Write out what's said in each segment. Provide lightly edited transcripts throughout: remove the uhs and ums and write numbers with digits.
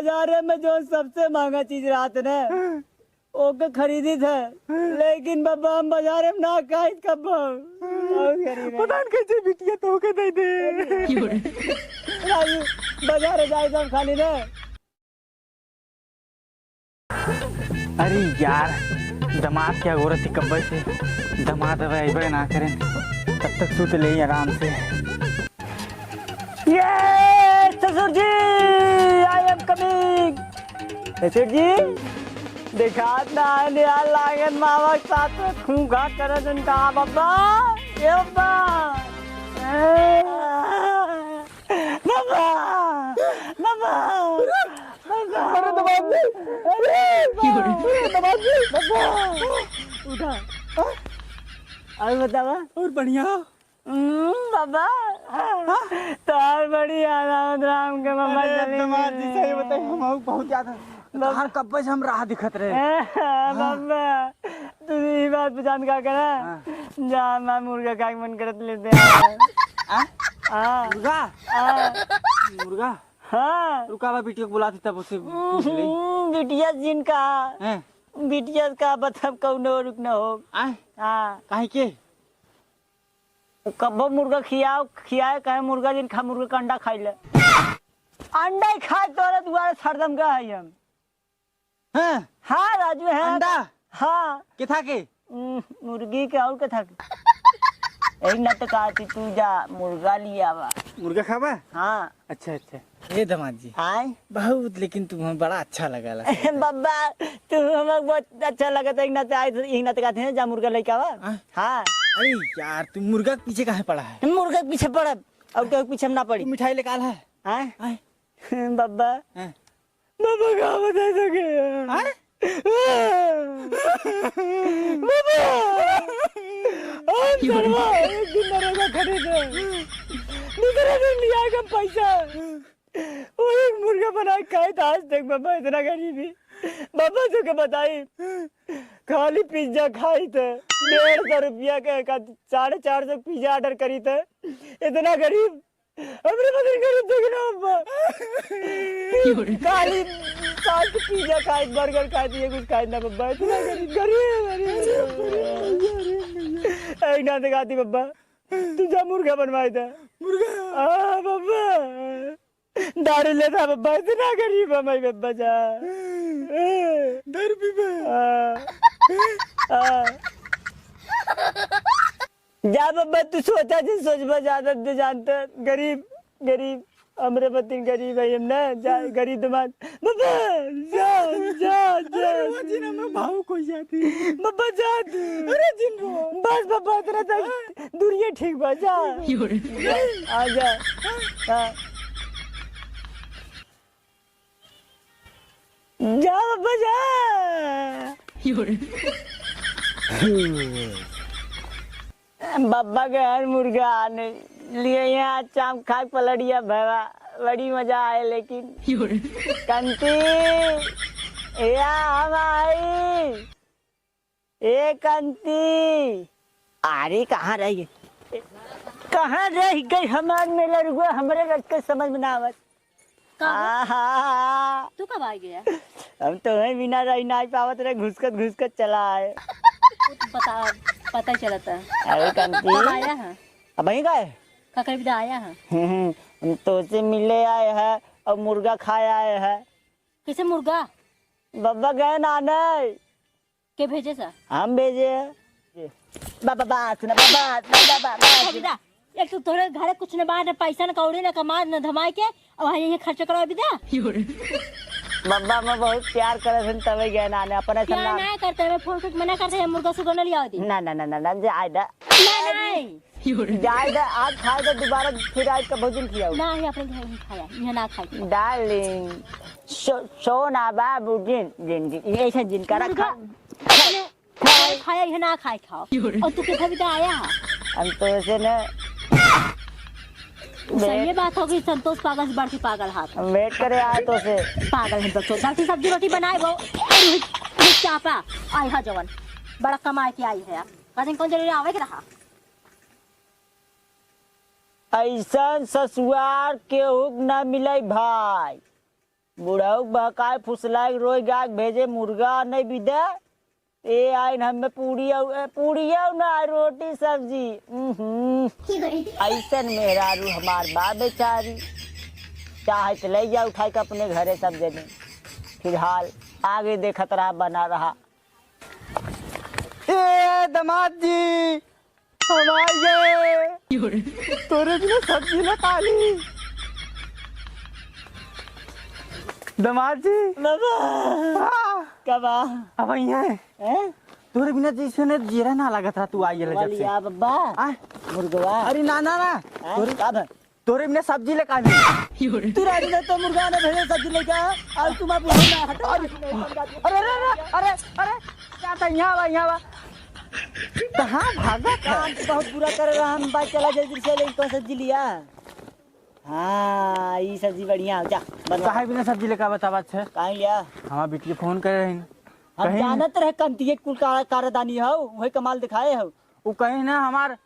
बाजार में जो सबसे महंगा चीज रहते ना ओके खरीदी थे, लेकिन बाबा हम बाजार में ना खाई कब पता नहीं कैसे बिटिया तो के दे दे राजू बाजार जाए तो खाली ना। अरे यार दमाद क्या हो रही कब्बे से, दमाद अब ना करें तब तक सूत ले आराम से। ये ससुर जी आई एम कमिंग। ससुर जी दिखात ना निहाल लागन मामा साथ खूंखा करन का बाबा ये बाबा बाबा बाबा बाबा अरे दबाव दे, अरे दबाव दे बाबा उठा और बतावा और बढ़िया बाबा तार बढ़िया राम के मामा चले दमाद जी सही बताइए हम बहुत ज्यादा बाहर कब्बे से हम राह दिखत रहे। बाबा तू ये बात पहचान का करा जा मैं मुर्गा का मन करत लेते हैं। मुर्गा मुर्गा हाँ रुका बा बिटिया को बुलाती तब उसे पूछ ले। बिटिया जिनका हैं बिटिया का मतलब कौनो रुक न हो। हाँ काहे के कब्बो मुर्गा खियाए कहे मुर्गा जिन खा मुर्गा का अंडा खाई ले अंडा ही खाए तोरे दुआरे सरदम का है हम। हैं हाँ राजू है अंडा हाँ के था के मुर्गी के और कथा एक न तो कहती तू जा मुर्गा लिया वा मुर्गा खाबा। हाँ अच्छा अच्छा ये दमाद जी आए बहुत लेकिन तुम्हें बड़ा अच्छा लगा बाबा तू हमें बहुत अच्छा लगा था। एक न तो आए एक न तो कहते हैं जा मुर्गा लेके आवा। हाँ अरे यार तुम मुर्गा के पीछे काहे पड़ा है? मुर्गा के पीछे पड़ा और तो पीछे ना पड़ी मिठाई लेकर है आए बाबा हैं? बाबा क्या बता सके बाबा हम सरवा एक दिन नरेगा खरीदे दूसरे दिन लिया का पैसा वो एक मुर्गा बना खाए था आज तक बाबा इतना गरीबी बाबा जो के बताई खाली पिज्जा खाई थे 150 रुपया के 450 पिज्जा ऑर्डर करी थे इतना गरीब हमने बदल कर देख ना बाबा खाली 7 पिज्जा खाए बर्गर खाए दिए कुछ खाए ना बाबा इतना गरीब एक ना दिखाती बाबा तू जा मुर्गा बनवाए था मुर्गा बाबा दारू लेता बाबा इतना गरीब है मैं बाबा जा दारू पीबा जा बाबा तू सोचा जी सोच ज्यादा जानता गरीब गरीब हमरे पति गरीब है हम ना जा गरीब दमाद बाबा जा जा जा जिना में भाव को जाती बाबा जा अरे जिन बस बाबा तेरा तक दूरिया ठीक बा जा आ जा हां जा बाबा जा बाबा के हर मुर्गा आने लिए यहाँ चाम खा पलड़िया भैया बड़ी मजा आए लेकिन कंती या हम आई ए कंती अरे कहाँ रही गई हमारे मेला रुआ हमारे रख के समझ में ना आवत तू कब आ गया? हम तो है बिना रही ना पावत रहे घुसकत चला है बता पता ही चला था। अरे कंती कब आया है? अब वहीं गए काकर विदा आया है? हम तो से मिले आए हैं और मुर्गा खाए आए हैं। किसे मुर्गा? बाबा गए नाने के भेजे सा? हम भेजे बाबा बात ना बाबा विदा एक तो तोरे घरे कुछ न बाहर न पैसा न कौड़ी न कमा न धमाए के और यही खर्च करो विदा। बाबा मैं बहुत प्यार करे थे तभी गए नाने अपन ऐसा क्या ना करते मैं फोन करके मना करते हैं मुर्गा सुगर न लिया दी ना जाए नहीं जाए आज खाए तो दोबारा फिर आज का भोजन किया ना ही अपने घर में खाया यहाँ ना खाई डार्लिंग सोना बाबू जिन ऐसा जिनका रखा खाया यहाँ ना खाए खाओ और तू कितना विदा आया है? हम तो ऐसे न सही बात होगी संतोष पागल से बढ़ती पागल हाथ वेट करे आए तो से पागल है बच्चों दाल सब्जी रोटी बनाए वो चापा आई है जवन बड़ा कमाए के आई है कहीं कौन जरूरी आवे के रहा ऐसा ससुरार के हुक न मिले भाई बुढ़ाऊ बकाय फुसलाए रोई गाय भेजे मुर्गा नहीं बिदे ए आइन हमें पूड़ी ना रोटी सब्जी ऐसन मेहरारू हमार बा बेचारी चाहे तो ले जा उठाई के अपने घरे सब जने फिलहाल आगे देखत रहा बना रहा। ए दामाद जी हम आइए तोरे बिना सब्जी न खाली। दामाद जी बाबा कब अब यहाँ हैं तोरे बिना जैसे ने जीरा ना लगत रहा तू आइए जब से। वालिया बाबा आ मुर्गवा अरे ना ना ना तोरे कब तोरे बिना सब्जी ले खाली। तू राजी नहीं तो मुर्गा ने भेजे सब्जी लेके आज तुम आप हटा। अरे अरे अरे अरे क्या था यहाँ बा कहाँ भागा था? काम तो बहुत बुरा कर रहा हम बात चला जल्दी से लेके कौन सब्जी लिया। हाँ ये सब्जी बढ़िया जा बनवा। कहाँ बिना सब्जी लेकर बता बात है कहाँ लिया हमार बिटिया फोन कर रही हम जानत रहे कंतिये कुल कारदानी हो वही कमाल दिखाए हो। वो कहीं ना हमार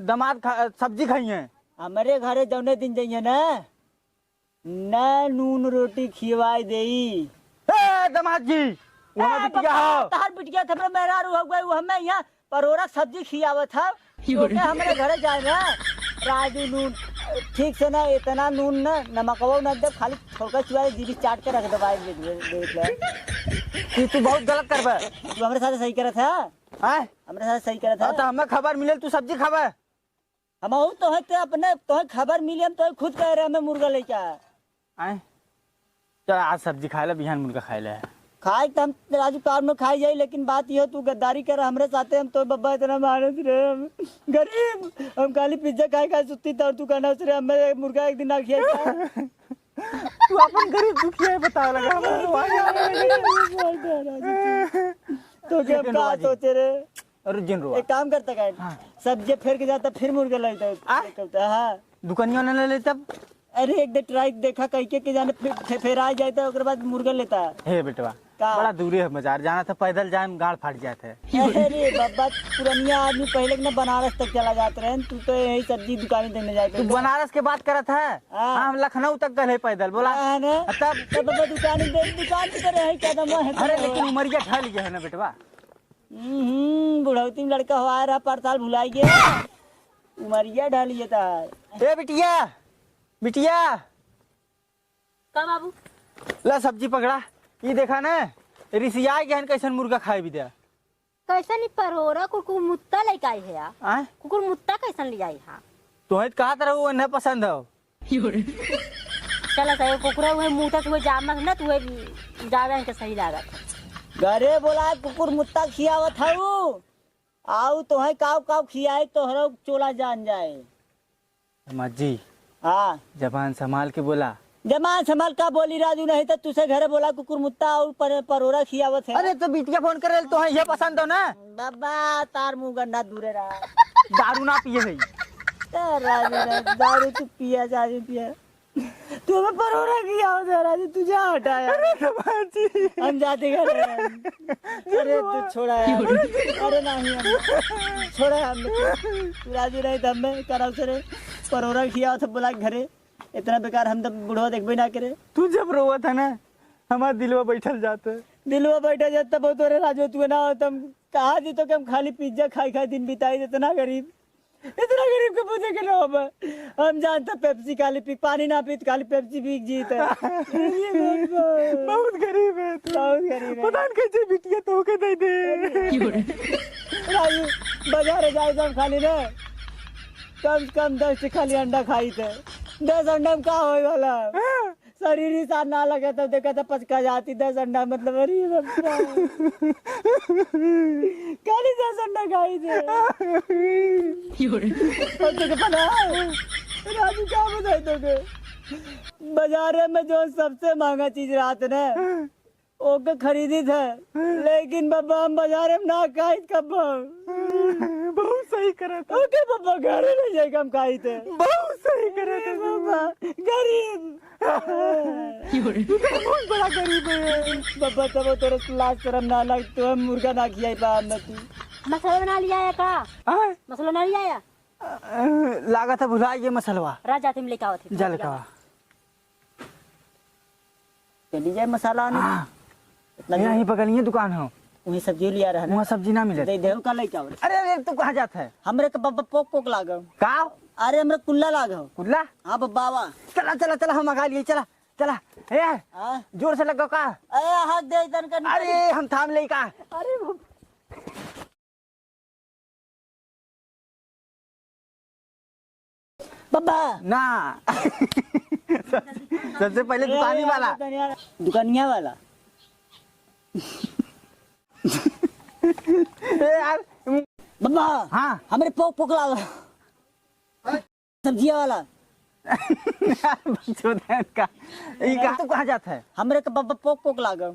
दामाद सब्जी खाई है हमारे घरे जौने दिन जाइए न नून रोटी खिवाई देई। दामाद जी वहाँ बिटिया हो तार बिटिया थपरे मेहरारू हो गए हमें यहाँ परोरा सब्जी खियावत था हमारे घरे जाए ना राजू नून ठीक से ना इतना नून ना नमकवा न दे खाली थोड़ा चुआ जीभी चाट के रख दबाई देख ले तू बहुत गलत करबे। तू हमारे साथ सही करत है हमारे साथ सही करत है तो हमें खबर मिले तू सब्जी खाबे हम तो है अपने तो खबर मिली हम तो खुद कह रहे हमें मुर्गा लेके आए चल आज सब्जी खाए ला बिहान मुर्गा खाए ला खाए तो हम राजू कार में खाई जाए लेकिन बात ये तू गद्दारी कर हमरे साथे हम तो बब्बा इतना मानस रहे हम गरीब हम खाली पिज्जा खाए सुत्ती था और तू कहना रहे हमें मुर्गा एक दिन ना खिया। तू अपन गरीब दुखिया है बताओ लगा तो क्या का सोचे रे अरे जिन रो एक काम करता का सब्जी फेर के जाता फिर मुर्गा लेता। हाँ दुकानियों ने ले तब अरे एक दे ट्राई देखा कह के जाने फेर आ जाता है बाद मुर्गा लेता हे बेटवा बड़ा दूरी है बाजार जाना था पैदल जाए गाड़ फाट जाते है। अरे बाबा पुरानिया आदमी पहले के ना बनारस तक चला जाते रहे तू तो यही सब्जी दुकान देने जाते तू बनारस के बात करत है हम लखनऊ तक गए पैदल बोला तब बाबा दुकान की तरह है क्या दम है। अरे लेकिन उमरिया ढल गया है ना बेटवा बुढ़ौती में लड़का हुआ रहा पर साल भुलाई गया उमरिया ढल गया था। ए बिटिया बिटिया का बाबू ला सब्जी पकड़ा ये देखा ना ऋषिया गहन कैसन मुर्गा खाए भी दिया कैसन ही परोरा कुकुर मुत्ता लेके आई है यार कुकुर मुत्ता कैसन ले आई हां तो है कहा तरह वो न पसंद हो चला सही कुकुरा हुए मुत्ता हुए जामक ना तू ज्यादा के सही लागत घरे बोला कुकुर मुत्ता खियावत हूँ आऊ तो है काव काव खियाए तोहरा चोला जान जाए। जी हाँ जबान संभाल के बोला जमान संभाल का बोली राजू नहीं तो तुझे घरे बोला कुकुर मुत्ता और परोरा खियावत है। अरे तो बिटिया फोन करे तो है ये पसंद हो ना बाबा तार मुंह गंदा दूरे रहा दारू ना पिए भाई राजू दारू तू पिया जाजू पिया तू हमें परोरा खियावत है राजू तुझे हटाया हम जाते घर अरे तू छोड़ा यार अरे नहीं हम छोड़ा हम राजू नहीं तो हमें कराओ से परोरा खियावत बोला घरे इतना बेकार हम तो बुढ़वा देखबे ना करे। तू जब रोवा था ना हमारा दिलवा बैठल जाता बहुत हो राजू तू ना तुम कहा जी तो कि हम खाली पिज्जा खाई दिन बिताई इतना गरीब के पूछे के लोग हम जानते पेप्सी खाली पी पानी ना पी खाली पेप्सी पी जीते बहुत गरीब है तू बहुत गरीब है पता नहीं कैसे बिटिया तो के दे दे राजू बाजार जाए तो हम खाली ना कम से कम 10 से खाली अंडा खाई थे 10 अंडा में क्या होए वाला शरीर ही साथ ना लगे तब देखा था पचका जाती 10 अंडा मतलब अरे खाली 10 अंडा खाई थे पता राजू क्या बताए तो के बाजार में जो सबसे महंगा चीज रात ने ओके खरीदी थे लेकिन बाबा हम बाजार में ना खाई कब बहुत सही करे थे ओके बाबा घरे नहीं जाए हम खाई थे बहुत सही करे थे बाबा गरीब तू तो बहुत बड़ा गरीब है बाबा तब तेरे लाज शर्म ना लग तो हम मुर्गा ना खियाई पा हम तू मसाला बना लिया है का मसाला बना लिया है लागत है भुला ये मसलवा राजा तुम लेके आओ थे जा लेके आ चली जाए मसाला आने हाँ इतना यहीं बगल ही दुकान हो, वही सब्जी लिया रहा वहाँ सब्जी ना मिले। दे दे का लेके आओ अरे अरे तू कहाँ जाता है? हमरे के बब्बा पोक पोक लागो का अरे हमरे कुल्ला लागो कुल्ला? हां बब्बावा चला चला चला हम मंगा लिए, चला चला। ए हां जोर से लगो का। ए हाथ दे इधर कर अरे हम थाम ले का। अरे बब्बा ना सबसे पहले दुकानी वाला। दुकानिया वाला ए यार बब्बा हाँ हमरे पोक पोक लागो सब्जी वाला का। तू कहाँ जाता है? हमरे के बब्बा पोक पोक लागो